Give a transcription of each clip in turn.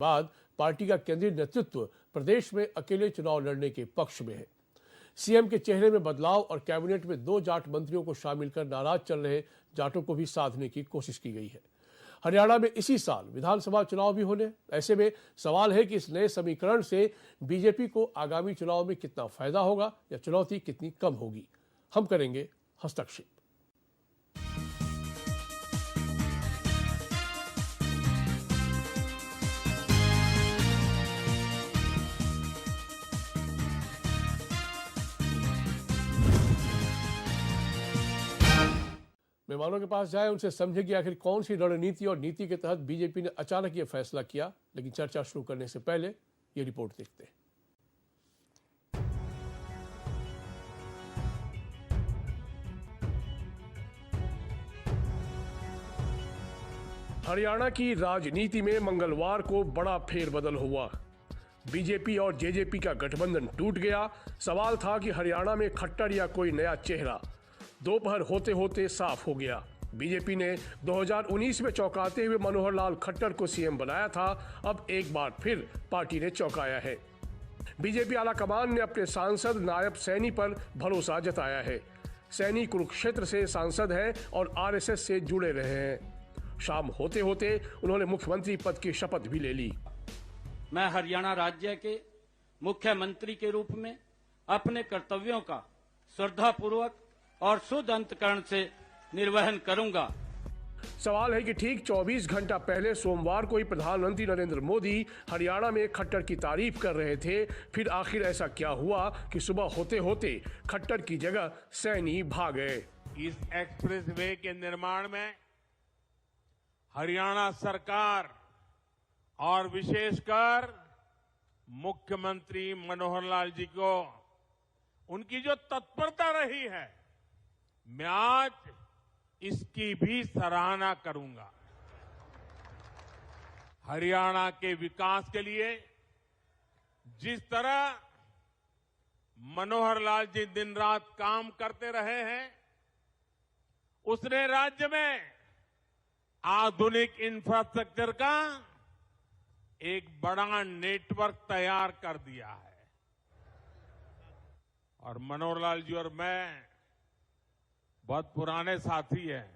बाद पार्टी का केंद्रीय नेतृत्व प्रदेश में अकेले चुनाव लड़ने के पक्ष में है। सीएम के चेहरे में बदलाव और कैबिनेट में 2 जाट मंत्रियों को शामिल कर नाराज चल रहे जाटों को भी साधने की कोशिश की गई है। हरियाणा में इसी साल विधानसभा चुनाव भी होने, ऐसे में सवाल है कि इस नए समीकरण से बीजेपी को आगामी चुनाव में कितना फायदा होगा या चुनौती कितनी कम होगी। हम करेंगे हस्तक्षेप। मेहमानों के पास जाए, उनसे समझे कि आखिर कौन सी रणनीति और नीति के तहत बीजेपी ने अचानक ये फैसला किया। लेकिन चर्चा शुरू करने से पहले ये रिपोर्ट देखते हैं। हरियाणा की राजनीति में मंगलवार को बड़ा फेरबदल हुआ। बीजेपी और जेजेपी का गठबंधन टूट गया। सवाल था कि हरियाणा में खट्टर या कोई नया चेहरा। दोपहर होते होते साफ हो गया। बीजेपी ने 2019 में चौंकाते हुए मनोहर लाल खट्टर को सीएम बनाया था। अब एक बार फिर पार्टी ने चौंकाया है। बीजेपी आलाकमान ने अपने सांसद नायब सैनी पर भरोसा जताया है। सैनी कुरुक्षेत्र से सांसद हैं और आरएसएस से जुड़े रहे हैं। शाम होते होते उन्होंने मुख्यमंत्री पद की शपथ भी ले ली। मैं हरियाणा राज्य के मुख्यमंत्री के रूप में अपने कर्तव्यों का श्रद्धापूर्वक और शुद्ध अंतकरण से निर्वहन करूंगा। सवाल है कि ठीक 24 घंटा पहले सोमवार को ही प्रधानमंत्री नरेंद्र मोदी हरियाणा में खट्टर की तारीफ कर रहे थे। फिर आखिर ऐसा क्या हुआ कि सुबह होते होते खट्टर की जगह सैनी भाग गए। इस एक्सप्रेसवे के निर्माण में हरियाणा सरकार और विशेषकर मुख्यमंत्री मनोहर लाल जी को उनकी जो तत्परता रही है, मैं आज इसकी भी सराहना करूंगा। हरियाणा के विकास के लिए जिस तरह मनोहर लाल जी दिन रात काम करते रहे हैं, उसने राज्य में आधुनिक इंफ्रास्ट्रक्चर का एक बड़ा नेटवर्क तैयार कर दिया है। और मनोहर लाल जी और मैं बहुत पुराने साथी हैं।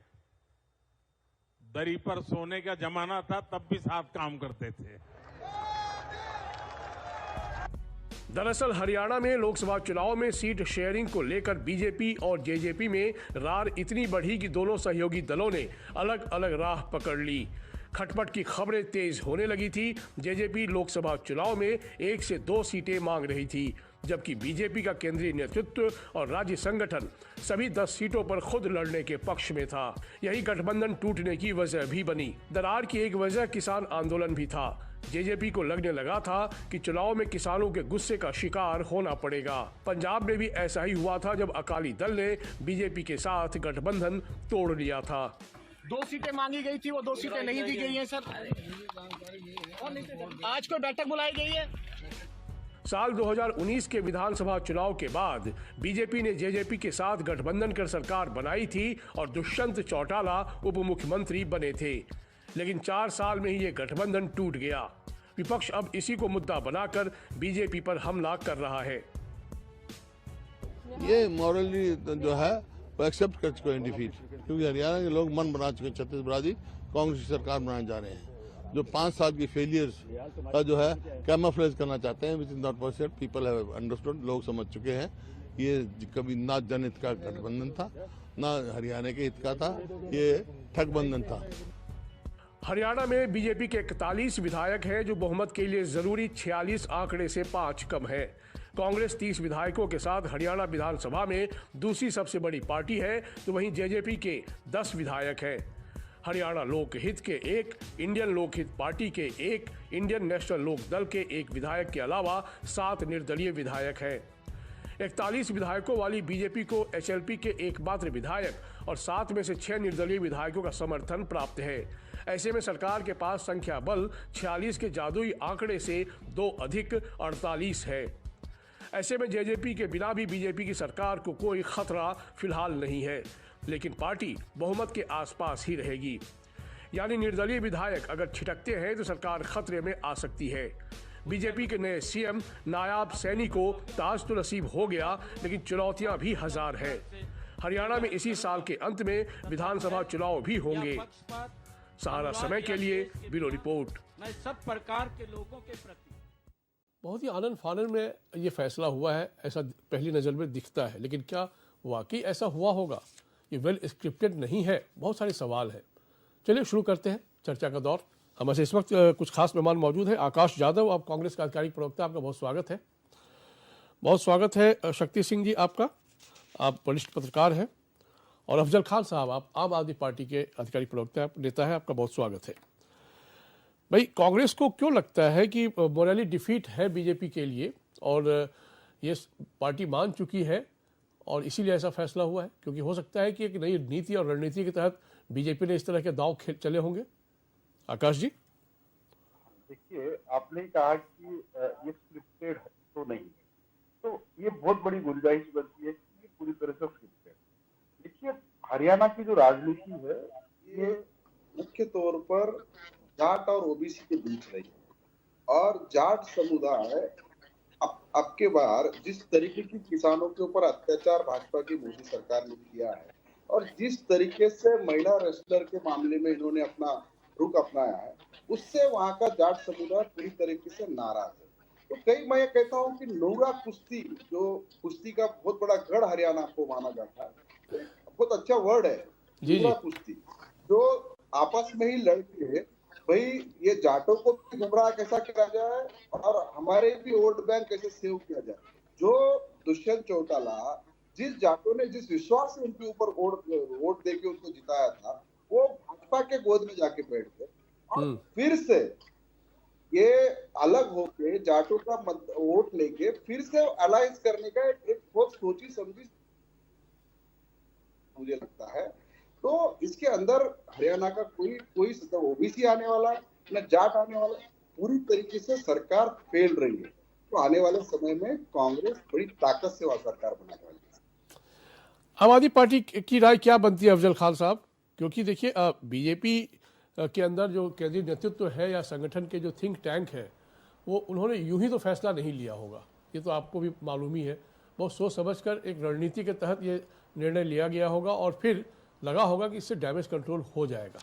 दरी पर सोने का जमाना था, तब भी साथ काम करते थे। दरअसल हरियाणा में लोकसभा चुनाव में सीट शेयरिंग को लेकर बीजेपी और जेजेपी में रार इतनी बढ़ी कि दोनों सहयोगी दलों ने अलग अलग राह पकड़ ली। खटपट की खबरें तेज होने लगी थी। जेजेपी लोकसभा चुनाव में 1 से 2 सीटें मांग रही थी, जबकि बीजेपी का केंद्रीय नेतृत्व और राज्य संगठन सभी 10 सीटों पर खुद लड़ने के पक्ष में था। यही गठबंधन टूटने की वजह भी बनी। दरार की एक वजह किसान आंदोलन भी था। जेजेपी को लगने लगा था कि चुनाव में किसानों के गुस्से का शिकार होना पड़ेगा। पंजाब में भी ऐसा ही हुआ था, जब अकाली दल ने बीजेपी के साथ गठबंधन तोड़ लिया था। 2 सीटें मांगी गई थी, वो 2 सीटें नहीं दी गई हैं सर। आज कोई बैठक बुलाई गई है? साल 2019 के विधानसभा चुनाव के बाद बीजेपी ने जेजेपी के साथ गठबंधन कर सरकार बनाई थी और दुष्यंत चौटाला उप मुख्यमंत्री बने थे। लेकिन 4 साल में ही ये गठबंधन टूट गया। विपक्ष अब इसी को मुद्दा बनाकर बीजेपी पर हमला कर रहा है। ये मॉरली जो है वो एक्सेप्ट कर चुके हैं डिफीट, क्योंकि हरियाणा के लोग मन बना चुके हैं छत्तीसगढ़ जी कांग्रेस की सरकार बनाने जा रहे हैं, जो 5 साल की फेलियर्स का जो है कैमोफ्लेज करना चाहते हैं, which is not possible. People have understood, लोग समझ चुके हैं ये कभी ना जनहित का गठबंधन था, ना हरियाणा के हित का था, ये ठगबंधन था। हरियाणा में बीजेपी के 41 विधायक हैं, जो बहुमत के लिए जरूरी 46 आंकड़े से 5 कम है। कांग्रेस 30 विधायकों के साथ हरियाणा विधानसभा में दूसरी सबसे बड़ी पार्टी है, तो वहीं जेजेपी के 10 विधायक हैं। हरियाणा लोकहित के 1, इंडियन लोकहित पार्टी के 1, इंडियन नेशनल लोक दल के 1 विधायक के अलावा 7 निर्दलीय विधायक हैं। 41 विधायकों वाली बीजेपी को एचएलपी के एकमात्र विधायक और 7 में से 6 निर्दलीय विधायकों का समर्थन प्राप्त है। ऐसे में सरकार के पास संख्या बल 46 के जादुई आंकड़े से 2 अधिक 48 है। ऐसे में जेजेपी के बिना भी बीजेपी की सरकार को कोई खतरा फिलहाल नहीं है, लेकिन पार्टी बहुमत के आसपास ही रहेगी। यानी निर्दलीय विधायक अगर छिटकते हैं तो सरकार खतरे में आ सकती है। बीजेपी के नए सीएम नायाब सैनी को ताज तो नसीब हो गया, लेकिन चुनौतियां भी हजार हैं। हरियाणा में इसी साल के अंत में विधानसभा चुनाव भी होंगे। सहारा समय के लिए ब्यूरो रिपोर्ट। मैं सब प्रकार के लोगों के प्रति बहुत ही आनंद फानन में ये फैसला हुआ है, ऐसा पहली नज़र में दिखता है, लेकिन क्या वाकई ऐसा हुआ होगा? ये वेल स्क्रिप्टेड नहीं है, बहुत सारे सवाल हैं। चलिए शुरू करते हैं चर्चा का दौर। हमारे से इस वक्त कुछ खास मेहमान मौजूद हैं। आकाश यादव, आप कांग्रेस का आधिकारिक प्रवक्ता, आपका बहुत स्वागत है। बहुत स्वागत है शक्ति सिंह जी आपका, आप वरिष्ठ पत्रकार हैं। और अफजल खान साहब, आप आम आदमी पार्टी के आधिकारिक प्रवक्ता नेता है, आपका बहुत स्वागत है। भाई, कांग्रेस को क्यों लगता है कि मोरली डिफीट है बीजेपी के लिए और ये पार्टी मान चुकी है और इसीलिए ऐसा फैसला हुआ है? क्योंकि हो सकता है कि एक नई नीति और रणनीति के तहत बीजेपी ने इस तरह के दांव चले होंगे। आकाश जी, देखिए, आपने कहा कि ये स्क्रिप्टेड तो नहीं है, तो ये बहुत बड़ी गुंजाइश बनती है कि ये पूरी तरह से स्क्रिप्टेड। देखिए, हरियाणा की जो राजनीति है ये मुख्य तौर पर जाट और ओबीसी के बीच रही है। और जाट समुदाय अब के बार जिस तरीके की किसानों के ऊपर अत्याचार भाजपा की मोदी सरकार ने किया है और जिस तरीके से महिला रेसलर के मामले में इन्होंने अपना रुख अपनाया है, उससे वहां का जाट समुदाय पूरी तरीके से नाराज है। तो कई मैं कहता हूं कि नूरा कुश्ती, जो कुश्ती का बहुत बड़ा गढ़ हरियाणा को माना जाता है, तो बहुत अच्छा वर्ड है नूरा कुश्ती, जो आपस में ही लड़के भाई ये जाटों को भी गुमराह कैसा किया जाए और हमारे भी वोट बैंक कैसे सेव किया जाए। जो दुष्यंत चौटाला, जिस जाटों ने जिस विश्वास से उनके ऊपर वोट देके उनको जिताया था, वो भाजपा के गोद में जाके बैठ गए और फिर से ये अलग होके जाटों का वोट लेके फिर से अलायंस करने का एक बहुत सोची समझी मुझे लगता है। तो इसके अंदर हरियाणा का कोई ओबीसी आने वाला न जाट आने वाला, पूरी तरीके से सरकार फेल रही है। तो आने वाले समय में कांग्रेस बड़ी ताकत से वह सरकार बनाने वाली है। आम आदमी पार्टी की राय क्या बनती है अफजल खान साहब? क्योंकि देखिए, बीजेपी के अंदर जो केंद्रीय नेतृत्व है या संगठन के जो थिंक टैंक है, वो उन्होंने यूं ही तो फैसला नहीं लिया होगा, ये तो आपको भी मालूम ही है। बहुत सोच समझकर एक रणनीति के तहत ये निर्णय लिया गया होगा और फिर लगा होगा कि इससे डैमेज कंट्रोल हो जाएगा।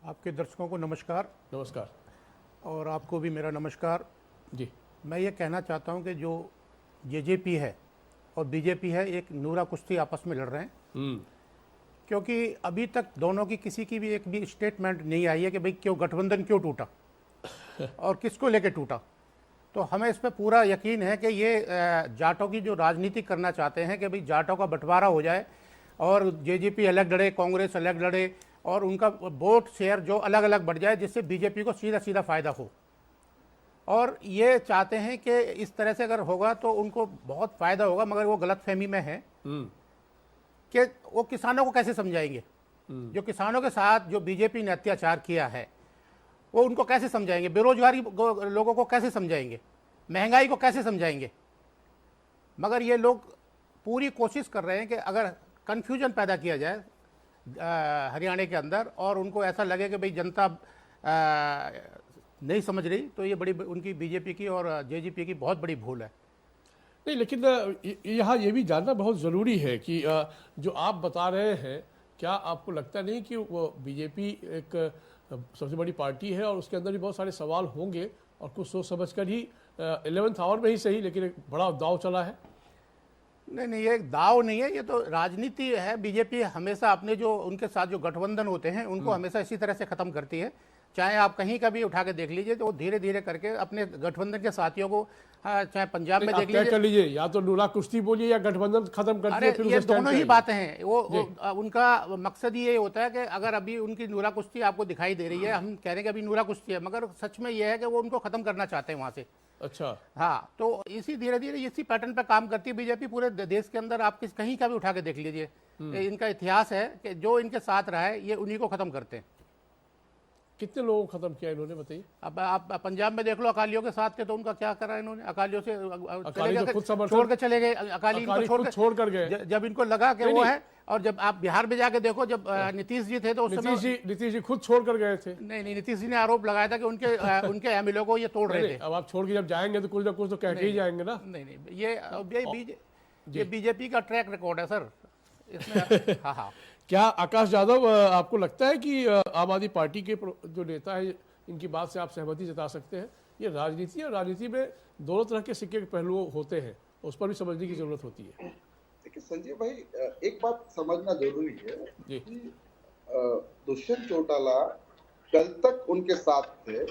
आपके दर्शकों को नमस्कार। नमस्कार। और आपको भी मेरा नमस्कार जी। मैं ये कहना चाहता हूँ कि जो जेजेपी है और बीजेपी है, एक नूरा कुश्ती आपस में लड़ रहे हैं। क्योंकि अभी तक दोनों की किसी की भी एक भी स्टेटमेंट नहीं आई है कि भाई क्यों गठबंधन क्यों टूटा और किसको लेके टूटा। तो हमें इस पर पूरा यकीन है कि ये जाटों की जो राजनीति करना चाहते हैं कि भाई जाटों का बंटवारा हो जाए और जेजेपी अलग लड़े, कांग्रेस अलग लड़े और उनका वोट शेयर जो अलग अलग बढ़ जाए, जिससे बीजेपी को सीधा सीधा फायदा हो। और ये चाहते हैं कि इस तरह से अगर होगा तो उनको बहुत फायदा होगा, मगर वो गलतफहमी में है कि वो किसानों को कैसे समझाएंगे। जो किसानों के साथ जो बीजेपी ने अत्याचार किया है वो उनको कैसे समझाएंगे, बेरोजगारी लोगों को कैसे समझाएंगे, महंगाई को कैसे समझाएंगे। मगर ये लोग पूरी कोशिश कर रहे हैं कि अगर कन्फ्यूजन पैदा किया जाए हरियाणा के अंदर और उनको ऐसा लगे कि भाई जनता नहीं समझ रही, तो ये बड़ी उनकी बीजेपी की और जेजेपी की बहुत बड़ी भूल है। नहीं, लेकिन यहाँ ये भी जानना बहुत ज़रूरी है कि जो आप बता रहे हैं, क्या आपको लगता नहीं कि वो बीजेपी एक सबसे बड़ी पार्टी है और उसके अंदर भी बहुत सारे सवाल होंगे और कुछ सोच समझकर ही 11th आवर में ही सही, लेकिन एक बड़ा दाव चला है? नहीं, ये एक दाव नहीं है, ये तो राजनीति है। बीजेपी हमेशा अपने जो उनके साथ जो गठबंधन होते हैं उनको हमेशा इसी तरह से खत्म करती है। चाहे आप कहीं का भी उठा के देख लीजिए, तो वो धीरे धीरे करके अपने गठबंधन के साथियों को, चाहे पंजाब में देख लीजिए, कर लीजिए, या तो नूरा कुश्ती बोलिए या गठबंधन खत्म करती है। फिर ये दोनों ही बातें हैं। वो उनका मकसद ये होता है कि अगर अभी उनकी नूरा कुश्ती आपको दिखाई दे रही है, हम कह रहे हैं कि अभी नूरा कुश्ती है, मगर सच में ये है कि वो उनको खत्म करना चाहते हैं वहां से। अच्छा, हाँ, तो इसी धीरे धीरे इसी पैटर्न पे काम करती है बीजेपी पूरे देश के अंदर। आप कहीं का भी उठा के देख लीजिए, इनका इतिहास है कि जो इनके साथ रहा है ये उन्हीं को खत्म करते हैं। कितने लोगों को खत्म किया इन्होंने, बताइए। अब आप पंजाब में देख लो, अकालियों के साथ थे तो उनका क्या करा इन्होंने, अकालियों से अकाली तो खुद समर्थन छोड़ के चले गए, अकाली इनको अकाली खुद छोड़ कर गए। जब इनको लगा कि वो है, और जब आप बिहार में जाके देखो, जब नीतीश जी थे तो उस समय नीतीश जी खुद छोड़ कर गए थे। नहीं, नीतीश जी ने आरोप लगाया था कि उनके एमएलए को ये तोड़ रहे थे। अब आप छोड़ के जब जाएंगे तो कुछ ना कुछ तो कह के ही जाएंगे ना। नहीं, ये बीजेपी का ट्रैक रिकॉर्ड है सर इसमें। हाँ। क्या आकाश यादव, आपको लगता है कि आम आदमी पार्टी के जो नेता है, इनकी बात से आप सहमति जता सकते हैं? ये राजनीति है, राजनीति में दोनों तरह के सिक्के के पहलू होते हैं, उस पर भी समझने की जरूरत होती है। देखिए संजय भाई, एक बात समझना जरूरी है कि दुष्यंत चौटाला कल तक उनके साथ थे।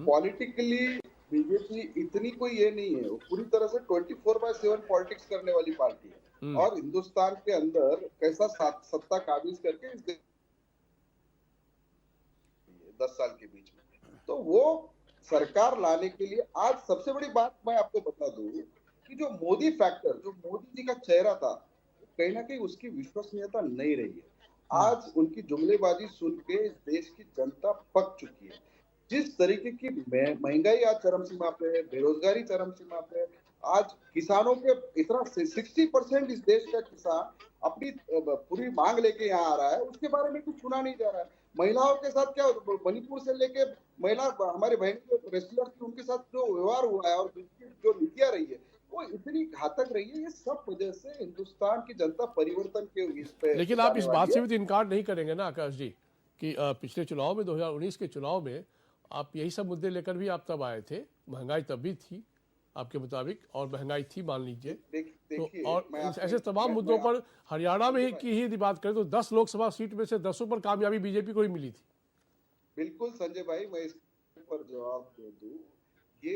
पॉलिटिकली बीजेपी इतनी कोई ये नहीं है, वो पूरी तरह से 24/7 पॉलिटिक्स करने वाली पार्टी है, और हिंदुस्तान के अंदर कैसा सत्ता काबिज करके इस 10 साल के बीच में, तो वो सरकार लाने के लिए आज सबसे बड़ी बात मैं आपको बता दूं कि जो मोदी फैक्टर, जो मोदी जी का चेहरा था, कहीं ना कहीं उसकी विश्वसनीयता नहीं रही है। आज उनकी जुमलेबाजी सुन के इस देश की जनता पक चुकी है। जिस तरीके की महंगाई आज चरम सीमा पे है, बेरोजगारी चरम सीमा पे है, आज किसानों के इतना 60% इस देश का किसान अपनी पूरी मांग लेके यहाँ आ रहा है, उसके बारे में कुछ सुना नहीं जा रहा है। महिलाओं के साथ क्या, मणिपुर से लेके महिला हमारे बहन के रेसलर थी, उनके साथ जो व्यवहार हुआ है और जो नीतियां रही है वो इतनी घातक रही है। ये सब वजह से हिंदुस्तान की जनता परिवर्तन के इस पे, लेकिन आप इस बात से भी तो इनकार नहीं करेंगे ना आकाश जी कि पिछले चुनाव में 2019 के चुनाव में आप यही सब मुद्दे लेकर भी आप तब आए थे, महंगाई तब भी थी आपके मुताबिक, और महंगाई थी मान लीजिए तो, और ऐसे तमाम मुद्दों पर हरियाणा में की ही बात करें तो 10 लोकसभा सीट में से 10 पर कामयाबी बीजेपी को ही मिली थी। बिल्कुल संजय भाई, मैं इस पर जवाब दे दूं, ये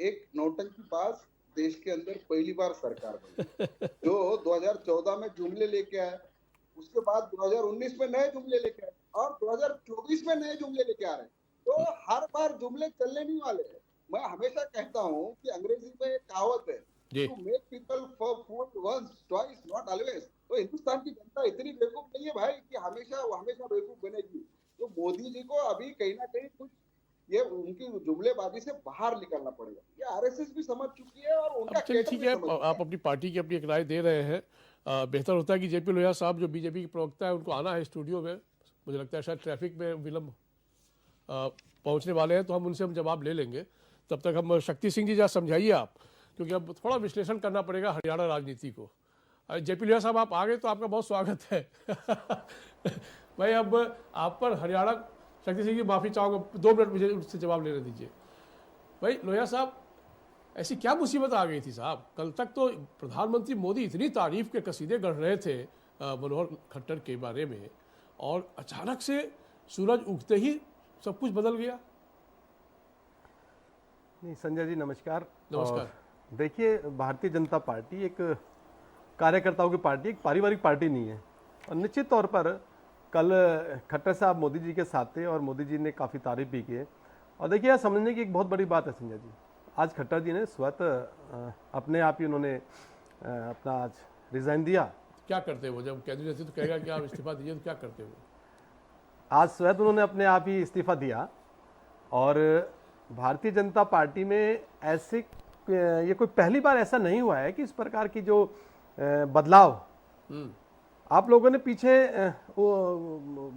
एक नौटंकी पास देश के अंदर पहली बार सरकार बनी जो 2014 में जुमले लेके आए, उसके बाद 2019 में नए जुमले लेके आए, और 2024 में नए जुमले लेके आ रहे हैं। तो हर बार जुमले चलने नहीं वाले हैं। मैं हमेशा कहता हूं कि अंग्रेजी में एक कहावत है, to make people fool once twice not always. तो हिंदुस्तान की जनता इतनी बेवकूफ नहीं है भाई कि हमेशा बेवकूफ बनेगी। तो मोदी जी को अभी कहीं ना कहीं कुछ ये उनकी जुमलेबाजी से बाहर निकलना पड़ेगा। ये आरएसएस भी समझ चुकी है और उनका ठीक है, आप अपनी पार्टी की अपनी एक राय दे रहे हैं। बेहतर होता है कि जेपी लोहिया साहब जो बीजेपी के प्रवक्ता है उनको आना है स्टूडियो में। मुझे लगता है शायद ट्रैफिक में विलम्ब पहुंचने वाले हैं, तो हम उनसे जवाब ले लेंगे। तब तक हम शक्ति सिंह जी जरा समझाइए आप, क्योंकि अब थोड़ा विश्लेषण करना पड़ेगा हरियाणा राजनीति को। जेपी लोहिया साहब आप आ गए तो आपका बहुत स्वागत है। भाई अब आप पर हरियाणा, शक्ति सिंह जी माफ़ी चाहूँगा, 2 मिनट मुझे उससे जवाब लेने दीजिए। भाई लोहिया साहब, ऐसी क्या मुसीबत आ गई थी साहब? कल तक तो प्रधानमंत्री मोदी इतनी तारीफ के कसीदे गढ़ रहे थे मनोहर खट्टर के बारे में, और अचानक से सूरज उगते ही सब कुछ बदल गया। नहीं संजय जी नमस्कार। नमस्कार। देखिए, भारतीय जनता पार्टी एक कार्यकर्ताओं की पार्टी, एक पारिवारिक पार्टी नहीं है, और निश्चित तौर पर कल खट्टर साहब मोदी जी के साथ थे और मोदी जी ने काफ़ी तारीफ भी की है। और देखिए, यह समझने की एक बहुत बड़ी बात है संजय जी, आज खट्टर जी ने स्वतः अपने आप ही उन्होंने अपना आज रिजाइन दिया। क्या करते वो जब कैबिनेट रहती तो कहेगा कि आप इस्तीफा दीजिए, तो क्या करते वो? आज स्वतः उन्होंने अपने आप ही इस्तीफा दिया, और भारतीय जनता पार्टी में ऐसे ये कोई पहली बार ऐसा नहीं हुआ है कि इस प्रकार की जो बदलाव आप लोगों ने पीछे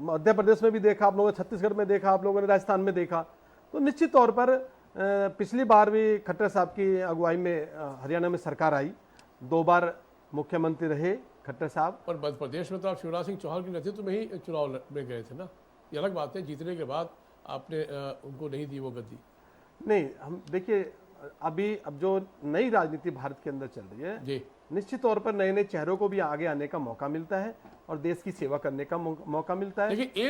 मध्य प्रदेश में भी देखा, आप लोगों ने छत्तीसगढ़ में देखा, आप लोगों ने राजस्थान में देखा। तो निश्चित तौर पर पिछली बार भी खट्टर साहब की अगुवाई में हरियाणा में सरकार आई, 2 बार मुख्यमंत्री रहे खट्टर साहब। पर मध्य प्रदेश में तो आप शिवराज सिंह चौहान के नेतृत्व में ही चुनाव में गए थे ना, ये अलग बात है। जीतने के बाद आपने उनको नहीं दी वो गद्दी। नहीं, हम देखिए अब जो नई राजनीति भारत के अंदर चल रही है जी, निश्चित तौर पर नए नए चेहरों को भी आगे आने का मौका मिलता है और देश की सेवा करने का मौका मिलता है। लेकिन